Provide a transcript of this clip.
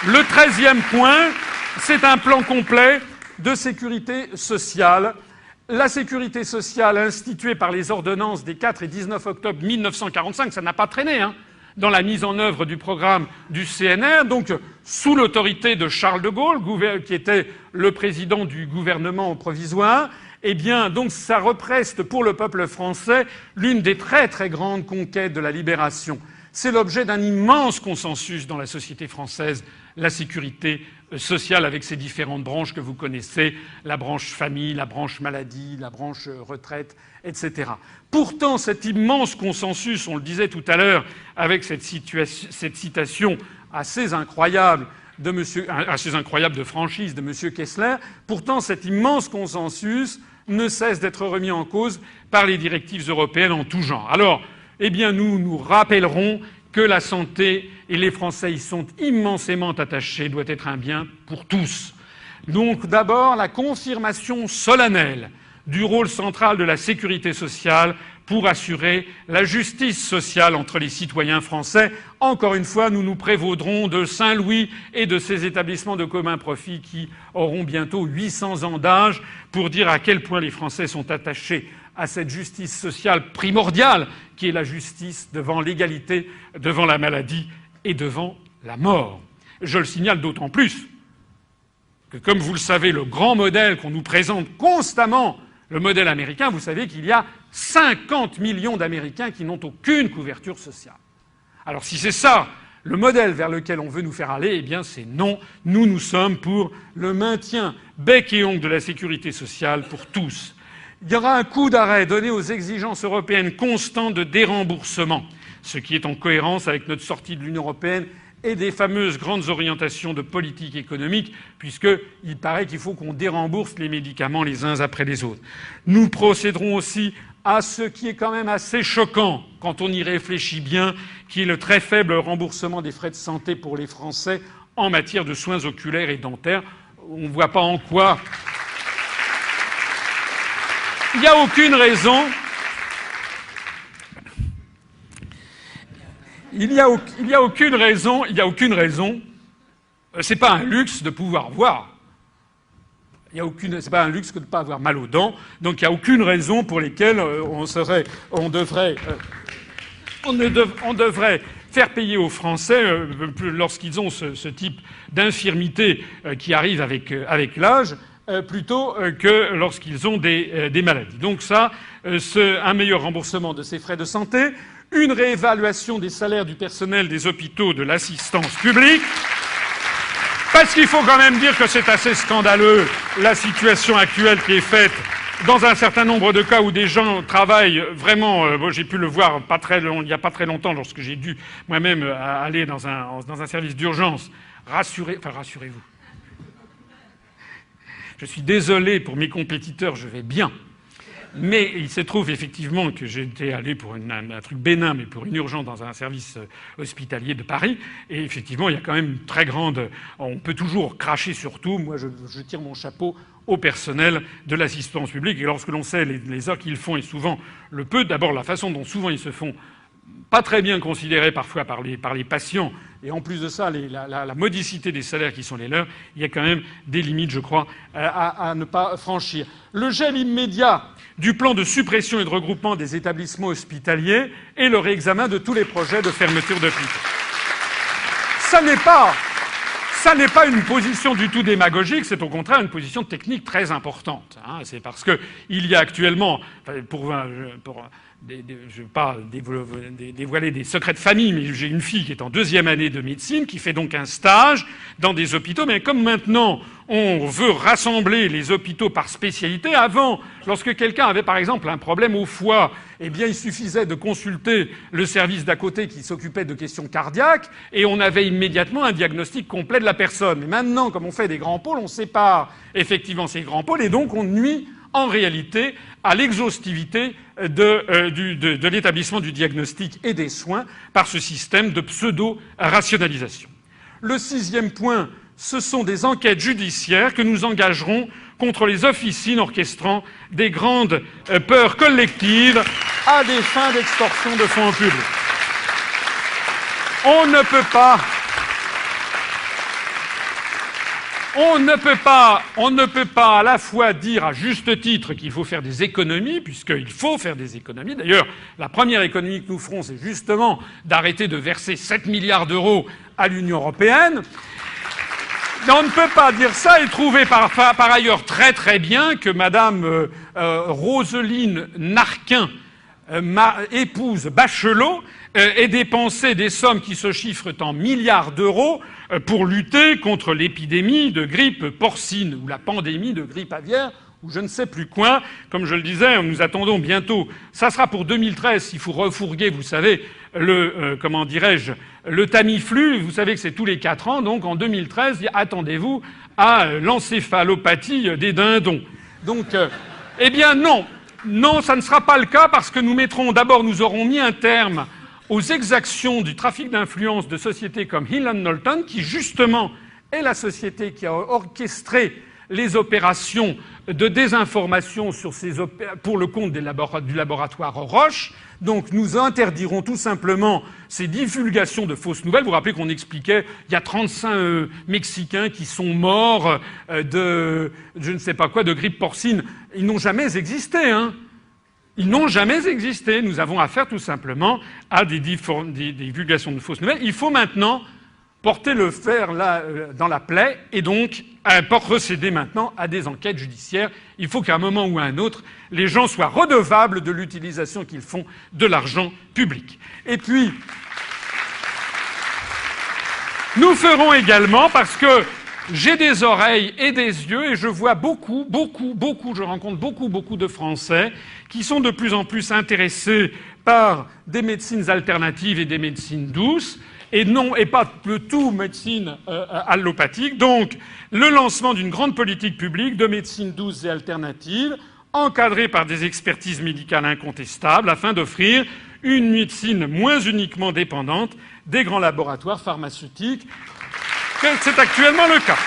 Le 13e point, c'est un plan complet de sécurité sociale. La sécurité sociale instituée par les ordonnances des 4 et 19 octobre 1945, ça n'a pas traîné, dans la mise en œuvre du programme du CNR, donc sous l'autorité de Charles de Gaulle, qui était le président du gouvernement provisoire. Eh bien, donc, ça représente pour le peuple français l'une des très très grandes conquêtes de la libération. C'est l'objet d'un immense consensus dans la société française, la sécurité sociale avec ses différentes branches que vous connaissez, la branche famille, la branche maladie, la branche retraite, etc. Pourtant, cet immense consensus, on le disait tout à l'heure avec cette citation assez incroyable de franchise de M. Kessler, pourtant cet immense consensus ne cesse d'être remis en cause par les directives européennes en tout genre. Alors, eh bien, nous rappellerons que la santé, et les Français y sont immensément attachés, doit être un bien pour tous. Donc, d'abord, la confirmation solennelle du rôle central de la sécurité sociale pour assurer la justice sociale entre les citoyens français. Encore une fois, nous nous prévaudrons de Saint-Louis et de ses établissements de commun profit qui auront bientôt 800 ans d'âge pour dire à quel point les Français sont attachés à cette justice sociale primordiale qui est la justice devant l'égalité, devant la maladie et devant la mort. Je le signale d'autant plus que, comme vous le savez, le grand modèle qu'on nous présente constamment, le modèle américain, vous savez qu'il y a 50 millions d'Américains qui n'ont aucune couverture sociale. Alors si c'est ça le modèle vers lequel on veut nous faire aller, eh bien c'est non. Nous sommes pour le maintien bec et ongle de la sécurité sociale pour tous. Il y aura un coup d'arrêt donné aux exigences européennes constantes de déremboursement, ce qui est en cohérence avec notre sortie de l'Union européenne et des fameuses grandes orientations de politique économique, puisqu'il paraît qu'il faut qu'on dérembourse les médicaments les uns après les autres. Nous procéderons aussi à ce qui est quand même assez choquant quand on y réfléchit bien, qui est le très faible remboursement des frais de santé pour les Français en matière de soins oculaires et dentaires. On ne voit pas en quoi. Il n'y a aucune raison. Il n'y a aucune raison. C'est pas un luxe de pouvoir voir. C'est pas un luxe que de ne pas avoir mal aux dents. Donc il n'y a aucune raison pour laquelle on devrait faire payer aux Français lorsqu'ils ont ce type d'infirmité qui arrive avec l'âge, plutôt que lorsqu'ils ont des maladies. Donc ça, un meilleur remboursement de ces frais de santé, une réévaluation des salaires du personnel des hôpitaux de l'assistance publique, parce qu'il faut quand même dire que c'est assez scandaleux la situation actuelle qui est faite dans un certain nombre de cas où des gens travaillent vraiment. J'ai pu le voir il n'y a pas très longtemps lorsque j'ai dû moi-même aller dans un service d'urgence. Rassurez-vous. Je suis désolé pour mes compétiteurs, je vais bien. Mais il se trouve effectivement que j'étais allé pour un truc bénin, mais pour une urgence dans un service hospitalier de Paris. Et effectivement, il y a quand même une très grande... On peut toujours cracher sur tout. Moi, je tire mon chapeau au personnel de l'assistance publique. Et lorsque l'on sait les heures qu'ils font et souvent le peu, d'abord la façon dont souvent ils se font pas très bien considérés parfois par les patients, et en plus de ça, la modicité des salaires qui sont les leurs, il y a quand même des limites, je crois, à ne pas franchir. Le gel immédiat du plan de suppression et de regroupement des établissements hospitaliers et le réexamen de tous les projets de fermeture d'hôpitaux. Ça n'est pas une position du tout démagogique, c'est au contraire une position technique très importante. C'est parce qu'il y a actuellement, je ne vais pas dévoiler des secrets de famille, mais j'ai une fille qui est en 2e année de médecine, qui fait donc un stage dans des hôpitaux. Mais comme maintenant, on veut rassembler les hôpitaux par spécialité, avant, lorsque quelqu'un avait par exemple un problème au foie, eh bien, il suffisait de consulter le service d'à côté qui s'occupait de questions cardiaques et on avait immédiatement un diagnostic complet de la personne. Mais maintenant, comme on fait des grands pôles, on sépare effectivement ces grands pôles et donc on nuit en réalité à l'exhaustivité de l'établissement du diagnostic et des soins par ce système de pseudo-rationalisation. Le 6e point, ce sont des enquêtes judiciaires que nous engagerons contre les officines orchestrant des grandes peurs collectives à des fins d'extorsion de fonds publics. On ne peut pas... On ne peut pas à la fois dire à juste titre qu'il faut faire des économies, puisqu'il faut faire des économies. D'ailleurs, la première économie que nous ferons, c'est justement d'arrêter de verser 7 milliards d'euros à l'Union européenne. On ne peut pas dire ça et trouver par ailleurs très très bien que Madame Roselyne Narquin, épouse Bachelot, ait dépensé des sommes qui se chiffrent en milliards d'euros pour lutter contre l'épidémie de grippe porcine ou la pandémie de grippe aviaire ou je ne sais plus quoi. Comme je le disais, nous attendons bientôt. Ça sera pour 2013 s'il faut refourguer, vous savez, le Tamiflu. Vous savez que c'est tous les 4 ans. Donc en 2013, attendez-vous à l'encéphalopathie des dindons. Donc, eh bien non. Non, ça ne sera pas le cas parce que nous aurons mis un terme aux exactions du trafic d'influence de sociétés comme Hill & Knowlton, qui justement est la société qui a orchestré les opérations de désinformation pour le compte du laboratoire Roche. Donc nous interdirons tout simplement ces divulgations de fausses nouvelles. Vous vous rappelez qu'on expliquait il y a 35 Mexicains qui sont morts de je ne sais pas quoi, de grippe porcine. Ils n'ont jamais existé, hein. Ils n'ont jamais existé. Nous avons affaire tout simplement à des divulgations de fausses nouvelles. Il faut maintenant porter le fer là, dans la plaie et donc procéder maintenant à des enquêtes judiciaires. Il faut qu'à un moment ou à un autre, les gens soient redevables de l'utilisation qu'ils font de l'argent public. Et puis, nous ferons également, parce que j'ai des oreilles et des yeux et je vois je rencontre beaucoup de Français qui sont de plus en plus intéressés par des médecines alternatives et des médecines douces et pas le tout médecine allopathique. Donc, le lancement d'une grande politique publique de médecine douce et alternative encadrée par des expertises médicales incontestables afin d'offrir une médecine moins uniquement dépendante des grands laboratoires pharmaceutiques. C'est actuellement le cas.